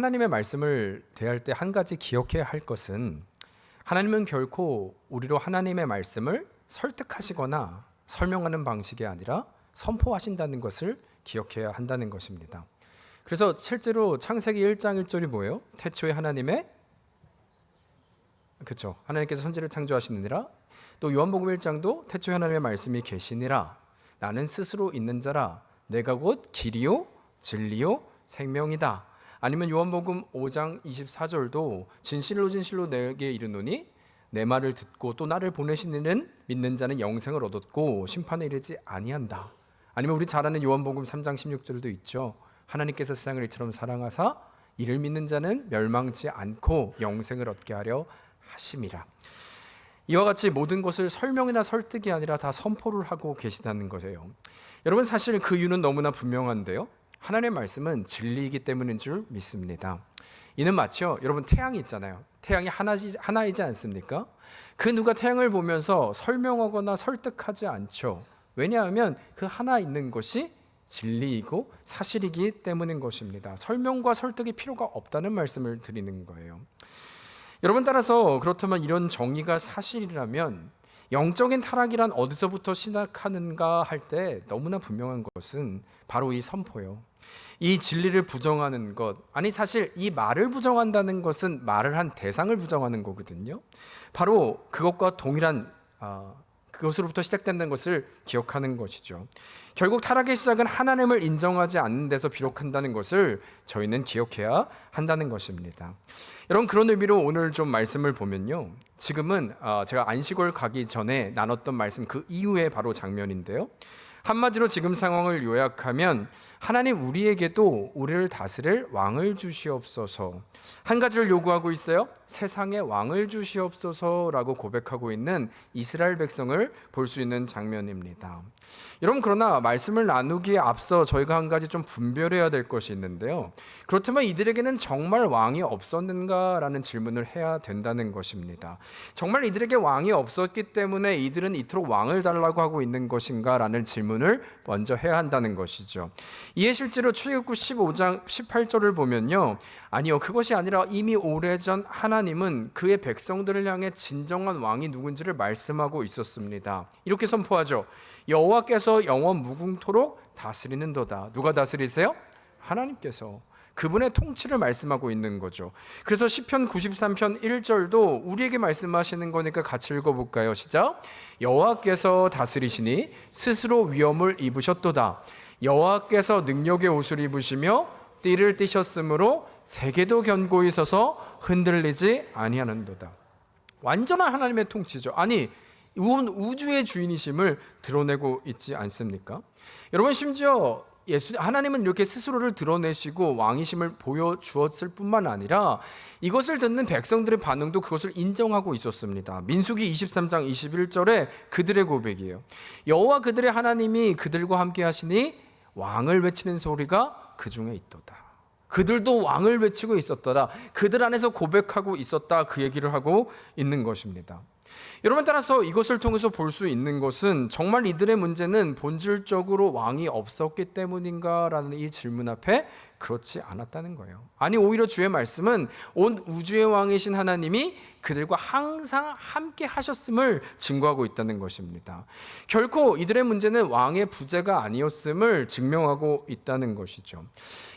하나님의 말씀을 대할 때 한 가지 기억해야 할 것은 하나님은 결코 우리로 하나님의 말씀을 설득하시거나 설명하는 방식이 아니라 선포하신다는 것을 기억해야 한다는 것입니다. 그래서 실제로 창세기 1장 1절이 뭐예요? 태초에 하나님께서 천지를 창조하시느니라. 또 요한복음 1장도 태초에 하나님의 말씀이 계시니라. 나는 스스로 있는 자라. 내가 곧 길이요 진리요 생명이다. 아니면 요한복음 5장 24절도 진실로 진실로 내게 이르노니 내 말을 듣고 또 나를 보내신 이는 믿는 자는 영생을 얻었고 심판에 이르지 아니한다. 아니면 우리 잘 아는 요한복음 3장 16절도 있죠. 하나님께서 세상을 이처럼 사랑하사 이를 믿는 자는 멸망치 않고 영생을 얻게 하려 하심이라. 이와 같이 모든 것을 설명이나 설득이 아니라 다 선포를 하고 계시다는 것이에요. 여러분, 사실 그 이유는 너무나 분명한데요, 하나님의 말씀은 진리이기 때문인 줄 믿습니다. 이는 마치요, 여러분, 태양이 있잖아요. 태양이 하나이지 않습니까? 그 누가 태양을 보면서 설명하거나 설득하지 않죠. 왜냐하면 그 하나 있는 것이 진리이고 사실이기 때문인 것입니다. 설명과 설득이 필요가 없다는 말씀을 드리는 거예요. 여러분, 따라서 그렇다면 이런 정의가 사실이라면 영적인 타락이란 어디서부터 시작하는가 할 때 너무나 분명한 것은 바로 이 선포요. 이 진리를 부정하는 것, 아니 사실 이 말을 부정한다는 것은 말을 한 대상을 부정하는 거거든요. 바로 그것과 동일한 그것으로부터 시작된다는 것을 기억하는 것이죠. 결국 타락의 시작은 하나님을 인정하지 않는 데서 비롯한다는 것을 저희는 기억해야 한다는 것입니다. 여러분, 그런 의미로 오늘 좀 말씀을 보면요, 지금은 제가 안식월 가기 전에 나눴던 말씀 그 이후에 바로 장면인데요, 한마디로 지금 상황을 요약하면 하나님 우리에게도 우리를 다스릴 왕을 주시옵소서, 한 가지를 요구하고 있어요. 세상에 왕을 주시옵소서라고 고백하고 있는 이스라엘 백성을 볼 수 있는 장면입니다. 여러분, 그러나 말씀을 나누기에 앞서 저희가 한 가지 좀 분별해야 될 것이 있는데요, 그렇다면 이들에게는 정말 왕이 없었는가라는 질문을 해야 된다는 것입니다. 정말 이들에게 왕이 없었기 때문에 이들은 이토록 왕을 달라고 하고 있는 것인가라는 질문을 먼저 해야 한다는 것이죠. 이에 실제로 출애굽기 15장 18절을 보면요, 아니요, 그것이 아니라 이미 오래전 하나님은 그의 백성들을 향해 진정한 왕이 누군지를 말씀하고 있었습니다. 이렇게 선포하죠. 여호와께서 영원 무궁토록 다스리는도다. 누가 다스리세요? 하나님께서. 그분의 통치를 말씀하고 있는 거죠. 그래서 시편 93편 1절도 우리에게 말씀하시는 거니까 같이 읽어볼까요? 시작. 여호와께서 다스리시니 스스로 위엄을 입으셨도다. 여호와께서 능력의 옷을 입으시며 띠를 띠셨으므로 세계도 견고히 서서 흔들리지 아니하는도다. 완전한 하나님의 통치죠. 아니, 온 우주의 주인이심을 드러내고 있지 않습니까? 여러분, 심지어 하나님은 이렇게 스스로를 드러내시고 왕이심을 보여주었을 뿐만 아니라 이것을 듣는 백성들의 반응도 그것을 인정하고 있었습니다. 민수기 23장 21절에 그들의 고백이에요. 여호와 그들의 하나님이 그들과 함께 하시니 왕을 외치는 소리가 그 중에 있도다. 그들도 왕을 외치고 있었더라. 그들 안에서 고백하고 있었다. 그 얘기를 하고 있는 것입니다. 여러분, 따라서 이것을 통해서 볼 수 있는 것은 정말 이들의 문제는 본질적으로 왕이 없었기 때문인가라는 이 질문 앞에 그렇지 않았다는 거예요. 아니, 오히려 주의 말씀은 온 우주의 왕이신 하나님이 그들과 항상 함께 하셨음을 증거하고 있다는 것입니다. 결코 이들의 문제는 왕의 부재가 아니었음을 증명하고 있다는 것이죠.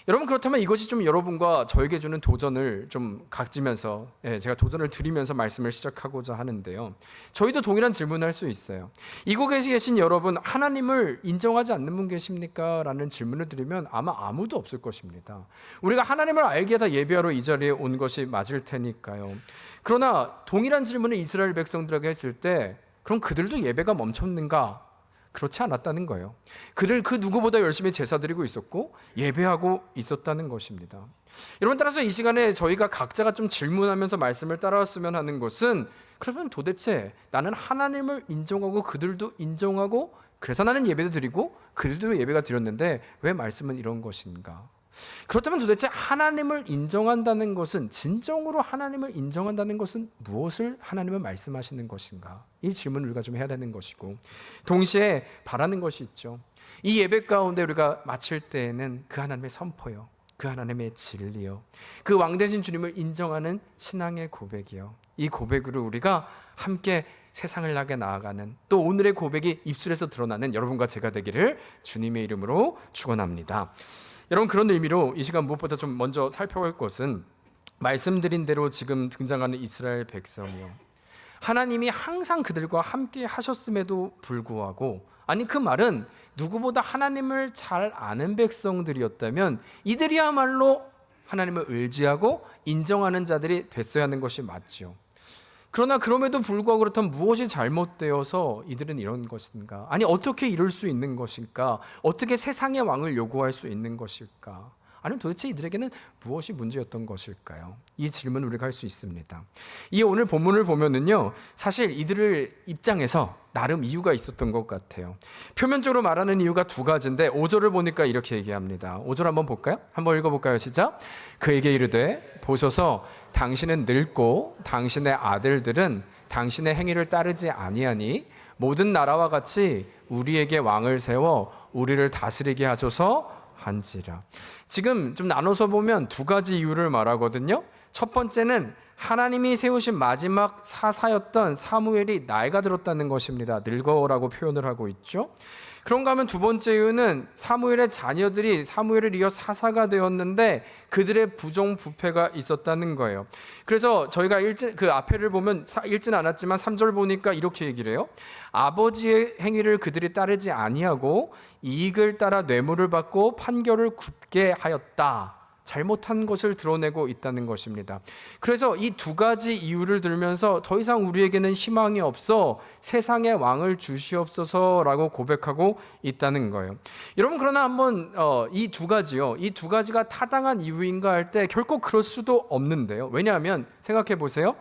여러분, 그렇다면 이것이 좀 여러분과 저에게 주는 도전을 좀 가지면서, 제가 도전을 드리면서 말씀을 시작하고자 하는데요, 저희도 동일한 질문을 할 수 있어요. 이곳에 계신 여러분, 하나님을 인정하지 않는 분 계십니까? 라는 질문을 드리면 아마 아무도 없을 것입니다. 우리가 하나님을 알게 다 예배하러 이 자리에 온 것이 맞을 테니까요. 그러나 동일한 질문을 이스라엘 백성들에게 했을 때 그럼 그들도 예배가 멈췄는가? 그렇지 않았다는 거예요. 그들 그 누구보다 열심히 제사 드리고 있었고 예배하고 있었다는 것입니다. 여러분, 따라서 이 시간에 저희가 각자가 좀 질문하면서 말씀을 따라왔으면 하는 것은, 그러면 도대체 나는 하나님을 인정하고 그들도 인정하고 그래서 나는 예배도 드리고 그들도 예배가 드렸는데 왜 말씀은 이런 것인가? 그렇다면 도대체 하나님을 인정한다는 것은, 진정으로 하나님을 인정한다는 것은 무엇을 하나님은 말씀하시는 것인가? 이 질문을 우리가 좀 해야 되는 것이고, 동시에 바라는 것이 있죠. 이 예배 가운데 우리가 마칠 때에는 그 하나님의 선포요, 그 하나님의 진리요, 그 왕 대신 주님을 인정하는 신앙의 고백이요, 이 고백으로 우리가 함께 세상을 향해 나아가는, 또 오늘의 고백이 입술에서 드러나는 여러분과 제가 되기를 주님의 이름으로 축원합니다. 여러분, 그런 의미로 이 시간 무엇보다 좀 먼저 살펴볼 것은 말씀드린 대로 지금 등장하는 이스라엘 백성이요, 하나님이 항상 그들과 함께 하셨음에도 불구하고, 아니 그 말은 누구보다 하나님을 잘 아는 백성들이었다면 이들이야말로 하나님을 의지하고 인정하는 자들이 됐어야 하는 것이 맞죠. 그러나 그럼에도 불구하고 그렇다면 무엇이 잘못되어서 이들은 이런 것인가? 아니 어떻게 이럴 수 있는 것일까? 어떻게 세상의 왕을 요구할 수 있는 것일까? 아니면 도대체 이들에게는 무엇이 문제였던 것일까요? 이 질문을 우리가 할 수 있습니다. 이 오늘 본문을 보면은요, 사실 이들을 입장에서 나름 이유가 있었던 것 같아요. 표면적으로 말하는 이유가 두 가지인데 5절을 보니까 이렇게 얘기합니다. 5절 한번 볼까요? 한번 읽어볼까요? 시작. 그에게 이르되 보소서 당신은 늙고 당신의 아들들은 당신의 행위를 따르지 아니하니 모든 나라와 같이 우리에게 왕을 세워 우리를 다스리게 하소서 한지라. 지금 좀 나눠서 보면 두 가지 이유를 말하거든요. 첫 번째는 하나님이 세우신 마지막 사사였던 사무엘이 나이가 들었다는 것입니다. 늙어라고 표현을 하고 있죠. 그런가 하면 두 번째 이유는 사무엘의 자녀들이 사무엘을 이어 사사가 되었는데 그들의 부정부패가 있었다는 거예요. 그래서 저희가 그 앞에를 보면 읽지는 않았지만 3절 보니까 이렇게 얘기를 해요. 아버지의 행위를 그들이 따르지 아니하고 이익을 따라 뇌물을 받고 판결을 굽게 하였다. 잘못한 것을 드러내고 있다는 것입니다. 그래서 이 두 가지 이유를 들면서 더 이상 우리에게는 희망이 없어 세상의 왕을 주시옵소서라고 고백하고 있다는 거예요. 여러분, 그러나 한번 이 두 가지가 타당한 이유인가 할 때 결코 그럴 수도 없는데요. 왜냐하면 생각해 보세요.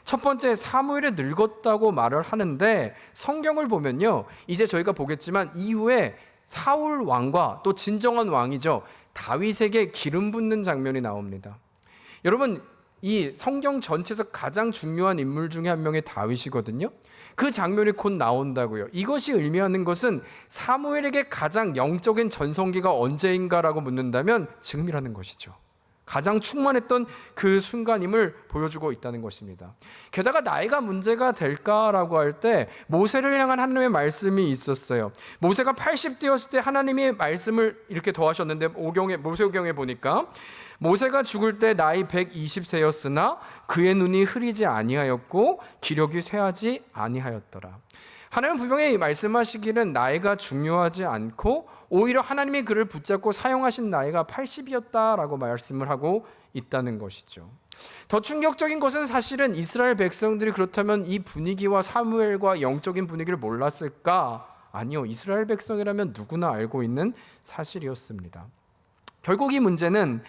첫 번째, 사무엘이 늙었다고 말을 하는데 성경을 보면요, 이제 저희가 보겠지만 이후에 사울 왕과 또 진정한 왕이죠, 다윗에게 기름 붓는 장면이 나옵니다. 여러분, 이 성경 전체에서 가장 중요한 인물 중에 한 명이 다윗이거든요. 그 장면이 곧 나온다고요. 이것이 의미하는 것은 사무엘에게 가장 영적인 전성기가 언제인가라고 묻는다면 지금이라는 것이죠. 가장 충만했던 그 순간임을 보여주고 있다는 것입니다. 게다가 나이가 문제가 될까라고 할 때 모세를 향한 하나님의 말씀이 있었어요. 모세가 80 되었을 때 하나님이 말씀을 이렇게 더하셨는데 모세오경에 보니까 모세가 죽을 때 나이 120세였으나 그의 눈이 흐리지 아니하였고 기력이 쇠하지 아니하였더라. 하나님은 분명히 말씀하시기는 나이가 중요하지 않고 오히려 하나님이 그를 붙잡고 사용하신 나이가 80이었다라고 말씀을 하고 있다는 것이죠. 더 충격적인 것은 사실은 이스라엘 백성들이 그렇다면 이 분위기와 사무엘과 영적인 분위기를 몰랐을까? 아니요, 이스라엘 백성이라면 누구나 알고 있는 사실이었습니다. 결국 이 문제는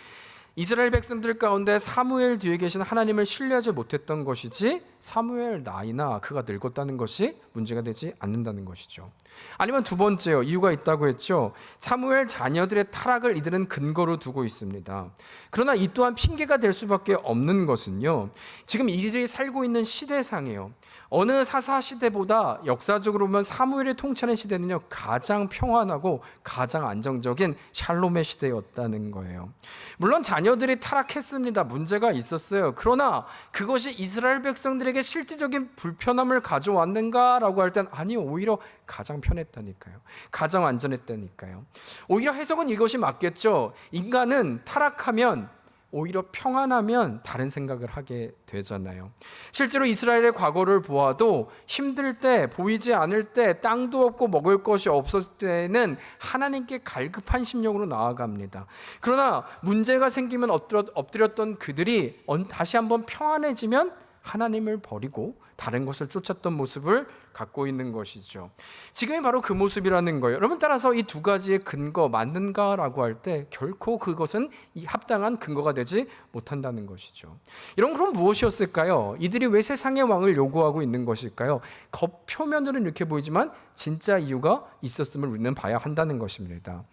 이스라엘 백성들 가운데 사무엘 뒤에 계신 하나님을 신뢰하지 못했던 것이지 사무엘 나이나 그가 늙었다는 것이 문제가 되지 않는다는 것이죠. 아니면 두 번째요, 이유가 있다고 했죠. 사무엘 자녀들의 타락을 이들은 근거로 두고 있습니다. 그러나 이 또한 핑계가 될 수밖에 없는 것은요, 지금 이들이 살고 있는 시대상이에요. 어느 사사 시대보다 역사적으로 보면 사무엘이 통치하는 시대는요, 가장 평안하고 가장 안정적인 샬롬의 시대였다는 거예요. 물론 자녀들이 타락했습니다. 문제가 있었어요. 그러나 그것이 이스라엘 백성들에게 실질적인 불편함을 가져왔는가라고 할 땐 아니요, 오히려 가장 편했다니까요. 가장 안전했다니까요. 오히려 해석은 이것이 맞겠죠. 인간은 타락하면 오히려 평안하면 다른 생각을 하게 되잖아요. 실제로 이스라엘의 과거를 보아도 힘들 때, 보이지 않을 때, 땅도 없고 먹을 것이 없었을 때는 하나님께 갈급한 심령으로 나아갑니다. 그러나 문제가 생기면 엎드렸던 그들이 다시 한번 평안해지면 하나님을 버리고 다른 것을 쫓았던 모습을 갖고 있는 것이죠. 지금이 바로 그 모습이라는 거예요. 여러분, 따라서 이 두 가지의 근거 맞는가라고 할 때 결코 그것은 이 합당한 근거가 되지 못한다는 것이죠. 그럼 무엇이었을까요? 이들이 왜 세상의 왕을 요구하고 있는 것일까요? 겉표면으로는 이렇게 보이지만 진짜 이유가 있었음을 우리는 봐야 한다는 것입니다.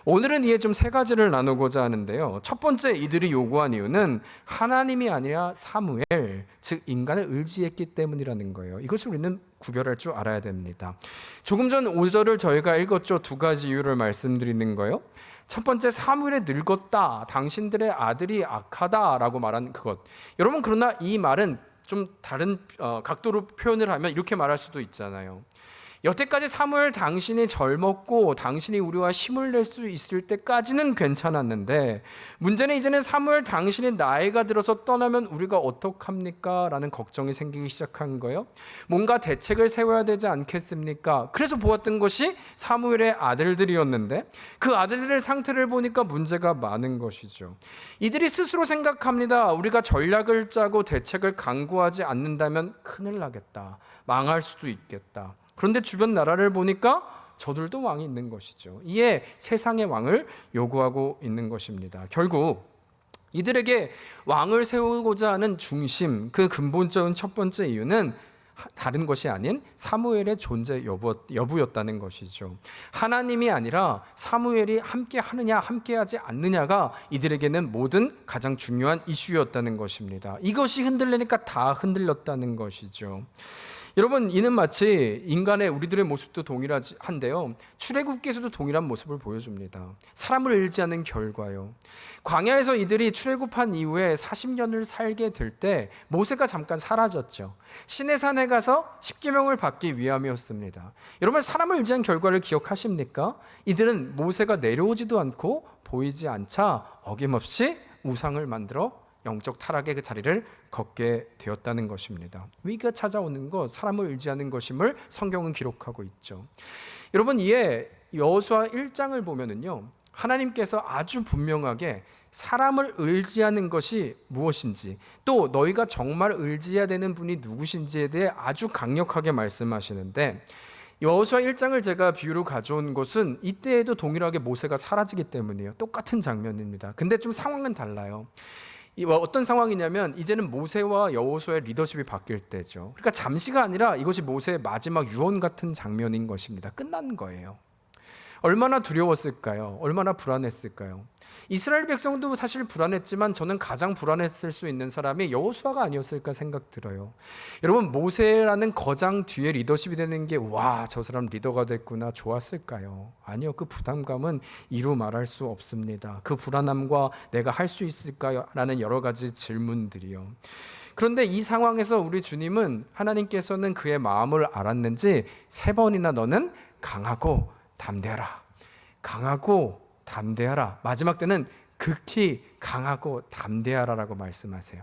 오늘은 이에 좀 세 가지를 나누고자 하는데요. 첫 번째, 이들이 요구한 이유는 하나님이 아니라 사무엘, 즉 인간을 의지했기 때문이라는 거예요. 이것을 우리는 구별할 줄 알아야 됩니다. 조금 전 5절을 저희가 읽었죠. 두 가지 이유를 말씀드리는 거예요. 첫 번째, 사무엘이 늙었다, 당신들의 아들이 악하다라고 말한 그것. 여러분, 그러나 이 말은 좀 다른 각도로 표현을 하면 이렇게 말할 수도 있잖아요. 여태까지 사무엘 당신이 젊었고 당신이 우리와 힘을 낼 수 있을 때까지는 괜찮았는데, 문제는 이제는 사무엘 당신이 나이가 들어서 떠나면 우리가 어떡합니까? 라는 걱정이 생기기 시작한 거예요. 뭔가 대책을 세워야 되지 않겠습니까? 그래서 보았던 것이 사무엘의 아들들이었는데, 그 아들들의 상태를 보니까 문제가 많은 것이죠. 이들이 스스로 생각합니다. 우리가 전략을 짜고 대책을 강구하지 않는다면 큰일 나겠다, 망할 수도 있겠다. 그런데 주변 나라를 보니까 저들도 왕이 있는 것이죠. 이에 세상의 왕을 요구하고 있는 것입니다. 결국 이들에게 왕을 세우고자 하는 중심, 그 근본적인 첫 번째 이유는 다른 것이 아닌 사무엘의 존재 여부였다는 것이죠. 하나님이 아니라 사무엘이 함께 하느냐 함께 하지 않느냐가 이들에게는 모든 가장 중요한 이슈였다는 것입니다. 이것이 흔들리니까 다 흔들렸다는 것이죠. 여러분, 이는 마치 인간의 우리들의 모습도 동일한데요, 출애굽기에서도 동일한 모습을 보여줍니다. 사람을 의지하는 결과요. 광야에서 이들이 출애굽한 이후에 40년을 살게 될 때 모세가 잠깐 사라졌죠. 시내산에 가서 십계명을 받기 위함이었습니다. 여러분, 사람을 의지한 결과를 기억하십니까? 이들은 모세가 내려오지도 않고 보이지 않자 어김없이 우상을 만들어 영적 타락의 그 자리를 걷게 되었다는 것입니다. 위기가 찾아오는 것, 사람을 의지하는 것임을 성경은 기록하고 있죠. 여러분, 이에 여호수아 1장을 보면은요, 하나님께서 아주 분명하게 사람을 의지하는 것이 무엇인지, 또 너희가 정말 의지해야 되는 분이 누구신지에 대해 아주 강력하게 말씀하시는데, 여호수아 1장을 제가 비유로 가져온 것은 이때에도 동일하게 모세가 사라지기 때문이에요. 똑같은 장면입니다. 근데 좀 상황은 달라요. 어떤 상황이냐면 이제는 모세와 여호수아의 리더십이 바뀔 때죠. 그러니까 잠시가 아니라 이것이 모세의 마지막 유언 같은 장면인 것입니다. 끝난 거예요. 얼마나 두려웠을까요? 얼마나 불안했을까요? 이스라엘 백성도 사실 불안했지만 저는 가장 불안했을 수 있는 사람이 여호수아가 아니었을까 생각 들어요. 여러분, 모세라는 거장 뒤에 리더십이 되는 게 와, 저 사람 리더가 됐구나, 좋았을까요? 아니요. 그 부담감은 이루 말할 수 없습니다. 그 불안함과 내가 할 수 있을까요? 라는 여러 가지 질문들이요. 그런데 이 상황에서 우리 주님은, 하나님께서는 그의 마음을 알았는지 3번이나 너는 강하고 담대하라, 강하고 담대하라, 마지막 때는 극히 강하고 담대하라라고 말씀하세요.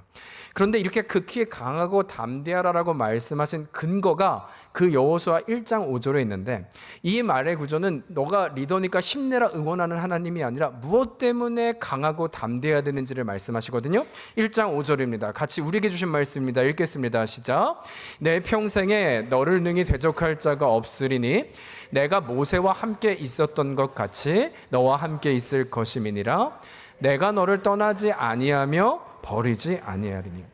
그런데 이렇게 극히 강하고 담대하라라고 말씀하신 근거가 그 여호수아 1장 5절에 있는데, 이 말의 구조는 너가 리더니까 힘내라 응원하는 하나님이 아니라 무엇 때문에 강하고 담대해야 되는지를 말씀하시거든요. 1장 5절입니다. 같이 우리에게 주신 말씀입니다. 읽겠습니다. 시작. 내 평생에 너를 능히 대적할 자가 없으리니 내가 모세와 함께 있었던 것 같이 너와 함께 있을 것임이니라. 내가 너를 떠나지 아니하며 버리지 아니하리니.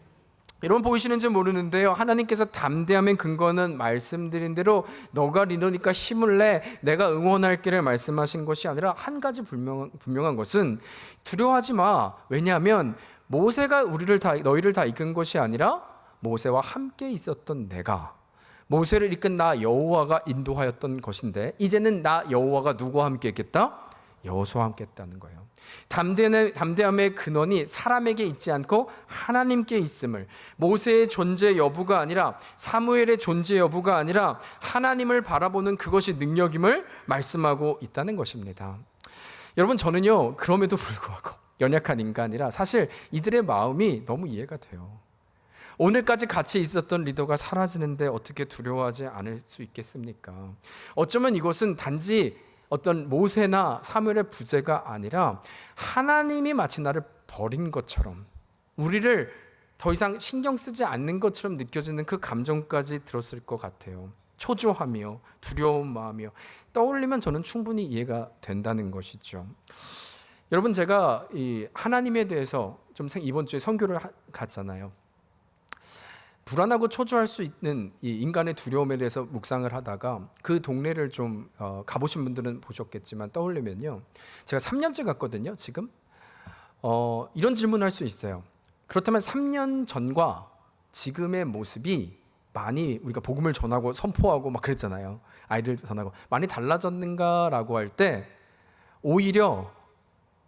여러분, 보이시는지 모르는데요, 하나님께서 담대함의 근거는 말씀드린 대로 너가 리더니까 힘을 내, 내가 응원할게를 말씀하신 것이 아니라 한 가지 분명한 것은 두려워하지 마. 왜냐하면 모세가 너희를 다 이끈 것이 아니라 모세와 함께 있었던 내가, 모세를 이끈 나 여호와가 인도하였던 것인데, 이제는 나 여호와가 누구와 함께 있겠다? 여호수아와 함께 했다는 거예요. 담대함의 근원이 사람에게 있지 않고 하나님께 있음을, 모세의 존재 여부가 아니라 사무엘의 존재 여부가 아니라 하나님을 바라보는 그것이 능력임을 말씀하고 있다는 것입니다. 여러분, 저는요, 그럼에도 불구하고 연약한 인간이라 사실 이들의 마음이 너무 이해가 돼요. 오늘까지 같이 있었던 리더가 사라지는데 어떻게 두려워하지 않을 수 있겠습니까? 어쩌면 이것은 단지 어떤 모세나 사무엘의 부재가 아니라 하나님이 마치 나를 버린 것처럼, 우리를 더 이상 신경 쓰지 않는 것처럼 느껴지는 그 감정까지 들었을 것 같아요. 초조하며 두려운 마음이요. 떠올리면 저는 충분히 이해가 된다는 것이죠. 여러분, 제가 이 하나님에 대해서 좀 이번 주에 선교를 갔잖아요. 불안하고 초조할 수 있는 이 인간의 두려움에 대해서 묵상을 하다가 그 동네를 좀 가보신 분들은 보셨겠지만 떠올리면요, 제가 3년째 갔거든요. 지금 이런 질문을 할 수 있어요. 그렇다면 3년 전과 지금의 모습이 많이 우리가 복음을 전하고 선포하고 막 그랬잖아요. 아이들 전하고 많이 달라졌는가라고 할 때 오히려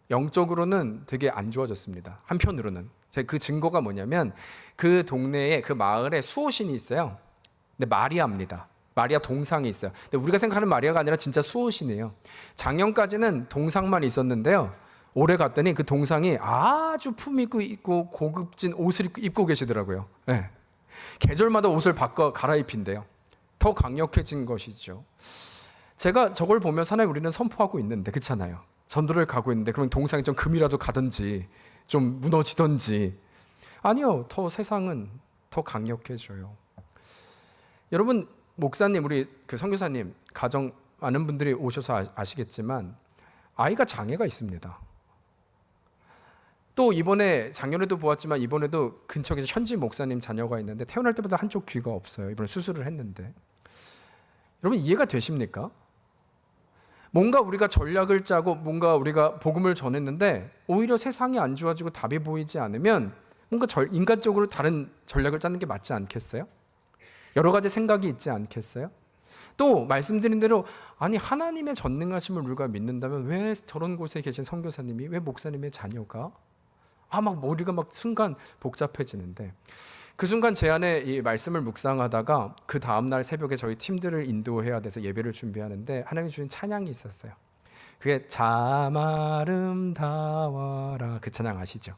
영적으로는 되게 안 좋아졌습니다. 한편으로는. 제가 그 증거가 뭐냐면 그 동네에 그 마을에 수호신이 있어요. 근데 마리아입니다. 마리아 동상이 있어요. 근데 우리가 생각하는 마리아가 아니라 진짜 수호신이에요. 작년까지는 동상만 있었는데요. 올해 갔더니 그 동상이 아주 품있고 고급진 옷을 입고 계시더라고요. 네. 계절마다 옷을 바꿔 갈아입힌대요. 더 강력해진 것이죠. 제가 저걸 보면서 하나님 우리는 선포하고 있는데 그렇잖아요. 전도를 가고 있는데 그럼 동상이 좀 금이라도 가든지 좀 무너지든지. 아니요. 더 세상은 더 강력해져요. 여러분 목사님 우리 그 선교사님 가정 많은 분들이 오셔서 아시겠지만 아이가 장애가 있습니다. 또 이번에 작년에도 보았지만 이번에도 근처에 현지 목사님 자녀가 있는데 태어날 때보다 한쪽 귀가 없어요. 이번에 수술을 했는데 여러분 이해가 되십니까? 뭔가 우리가 전략을 짜고 뭔가 우리가 복음을 전했는데 오히려 세상이 안 좋아지고 답이 보이지 않으면 뭔가 인간적으로 다른 전략을 짜는 게 맞지 않겠어요? 여러 가지 생각이 있지 않겠어요? 또 말씀드린 대로 아니 하나님의 전능하심을 우리가 믿는다면 왜 저런 곳에 계신 선교사님이 왜 목사님의 자녀가 막 머리가 막 순간 복잡해지는데 그 순간 제 안에 이 말씀을 묵상하다가 그 다음날 새벽에 저희 팀들을 인도해야 돼서 예배를 준비하는데 하나님이 주신 찬양이 있었어요. 그게 참 아름다워라 그 찬양 아시죠?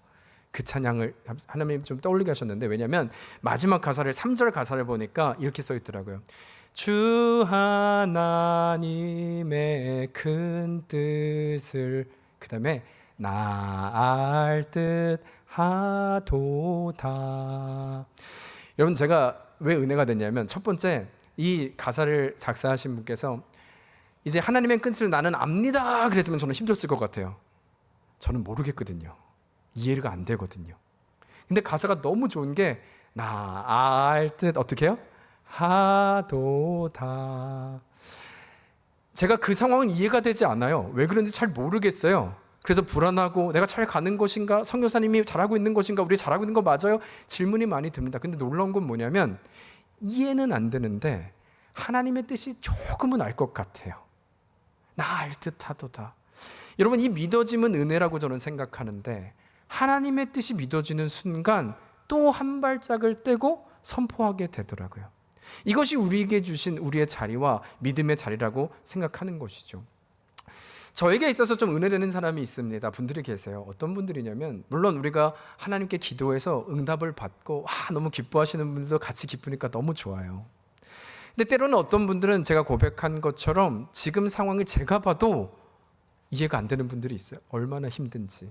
그 찬양을 하나님 좀 떠올리게 하셨는데 왜냐하면 마지막 가사를 3절 가사를 보니까 이렇게 써 있더라고요. 주 하나님의 큰 뜻을 그 다음에 나알 듯 하도다. 여러분 제가 왜 은혜가 됐냐면 첫 번째 이 가사를 작사하신 분께서 이제 하나님의 뜻을 나는 압니다 그랬으면 저는 힘들었을 것 같아요. 저는 모르겠거든요. 이해가 안 되거든요. 근데 가사가 너무 좋은 게 나알 듯 어떻게 해요? 하도다. 제가 그 상황은 이해가 되지 않아요. 왜 그런지 잘 모르겠어요. 그래서 불안하고 내가 잘 가는 것인가? 선교사님이 잘하고 있는 것인가? 우리 잘하고 있는 거 맞아요? 질문이 많이 듭니다. 근데 놀라운 건 뭐냐면 이해는 안 되는데 하나님의 뜻이 조금은 알 것 같아요. 나 알 듯하도다. 여러분 이 믿어짐은 은혜라고 저는 생각하는데 하나님의 뜻이 믿어지는 순간 또 한 발짝을 떼고 선포하게 되더라고요. 이것이 우리에게 주신 우리의 자리와 믿음의 자리라고 생각하는 것이죠. 저에게 있어서 좀 은혜되는 사람이 있습니다. 분들이 계세요. 어떤 분들이냐면 물론 우리가 하나님께 기도해서 응답을 받고 너무 기뻐하시는 분들도 같이 기쁘니까 너무 좋아요. 근데 때로는 어떤 분들은 제가 고백한 것처럼 지금 상황을 제가 봐도 이해가 안 되는 분들이 있어요. 얼마나 힘든지.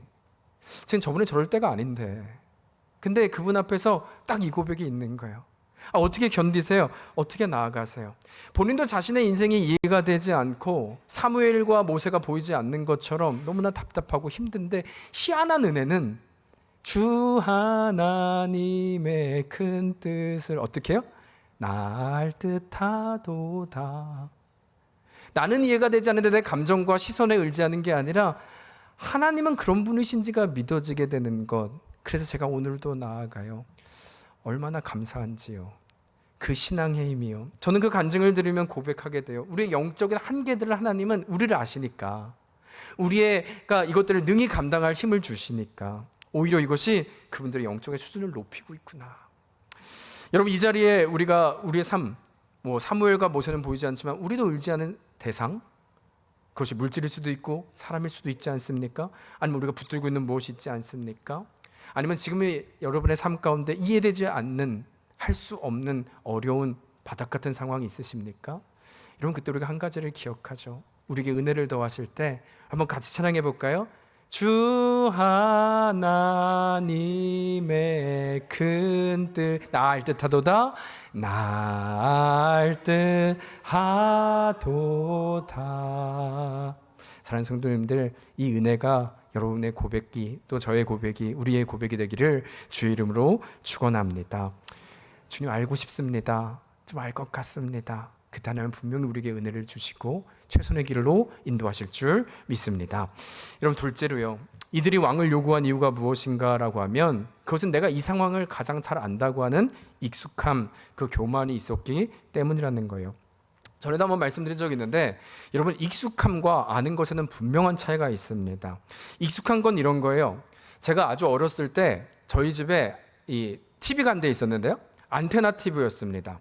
지금 저분이 저럴 때가 아닌데 근데 그분 앞에서 딱 이 고백이 있는 거예요. 어떻게 견디세요? 어떻게 나아가세요? 본인도 자신의 인생이 이해가 되지 않고 사무엘과 모세가 보이지 않는 것처럼 너무나 답답하고 힘든데 희한한 은혜는 주 하나님의 큰 뜻을 어떻게 해요? 날 듯하도다. 나는 이해가 되지 않는데 내 감정과 시선에 의지하는 게 아니라 하나님은 그런 분이신지가 믿어지게 되는 것. 그래서 제가 오늘도 나아가요. 얼마나 감사한지요. 그 신앙의 힘이요. 저는 그 간증을 들으면 고백하게 돼요. 우리의 영적인 한계들을 하나님은 우리를 아시니까 우리가 이것들을 능히 감당할 힘을 주시니까 오히려 이것이 그분들의 영적인 수준을 높이고 있구나. 여러분 이 자리에 우리의 삶 사무엘과 모세는 보이지 않지만 우리도 의지하는 대상 그것이 물질일 수도 있고 사람일 수도 있지 않습니까? 아니면 우리가 붙들고 있는 무엇이 있지 않습니까? 아니면 지금의 여러분의 삶 가운데 이해되지 않는 할 수 없는 어려운 바닥 같은 상황이 있으십니까? 여러분 그때 우리가 한 가지를 기억하죠. 우리에게 은혜를 더하실 때 한번 같이 찬양해 볼까요? 주 하나님의 큰 뜻 나 알 듯하도다 나 알 듯하도다. 사랑하는 성도님들 이 은혜가 여러분의 고백이 또 저의 고백이 우리의 고백이 되기를 주의 이름으로 축원합니다. 주님 알고 싶습니다. 좀 알 것 같습니다. 그때 하나님은 분명히 우리에게 은혜를 주시고 최선의 길로 인도하실 줄 믿습니다. 여러분 둘째로요. 이들이 왕을 요구한 이유가 무엇인가라고 하면 그것은 내가 이 상황을 가장 잘 안다고 하는 익숙함, 그 교만이 있었기 때문이라는 거예요. 전에도 한번 말씀드린 적이 있는데 여러분, 익숙함과 아는 것에는 분명한 차이가 있습니다. 익숙한 건 이런 거예요. 제가 아주 어렸을 때 저희 집에 이 TV가 한 대 있었는데요, 안테나 TV였습니다.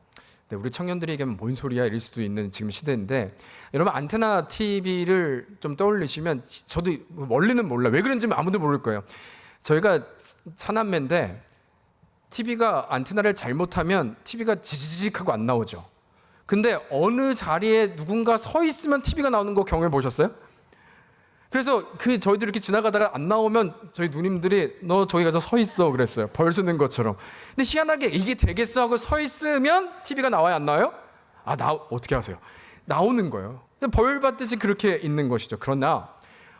우리 청년들에게 뭔 소리야 이럴 수도 있는 지금 시대인데, 여러분 안테나 TV를 좀 떠올리시면, 저도 원리는 몰라, 왜 그런지 아무도 모를 거예요. 저희가 사남매인데 TV가 안테나를 잘못하면 TV가 지지직하고 안 나오죠. 근데 어느 자리에 누군가 서 있으면 TV가 나오는 거 경험해 보셨어요? 그래서 저희들 이렇게 지나가다가 안 나오면 저희 누님들이 너 저기 가서 서 있어 그랬어요. 벌 쓰는 것처럼. 근데 희한하게 이게 되겠어 하고 서 있으면 TV가 나와요, 안 나와요? 어떻게 하세요? 나오는 거예요. 벌 받듯이 그렇게 있는 것이죠. 그러나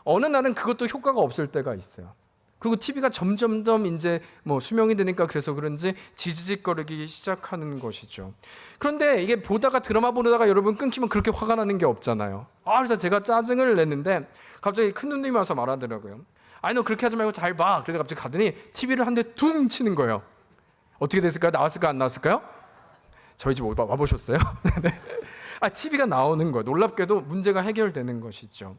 어느 날은 그것도 효과가 없을 때가 있어요. 그리고 TV가 점점점 이제 수명이 되니까 그래서 그런지 지지직거리기 시작하는 것이죠. 그런데 이게 드라마 보다가 여러분 끊기면 그렇게 화가 나는 게 없잖아요. 그래서 제가 짜증을 냈는데 갑자기 큰 누님이 와서 말하더라고요. 아니 너 그렇게 하지 말고 잘 봐. 그래서 갑자기 가더니 TV를 한 대 퉁 치는 거예요. 어떻게 됐을까요? 나왔을까요? 안 나왔을까요? 저희 집 와보셨어요? TV가 나오는 거예요. 놀랍게도 문제가 해결되는 것이죠.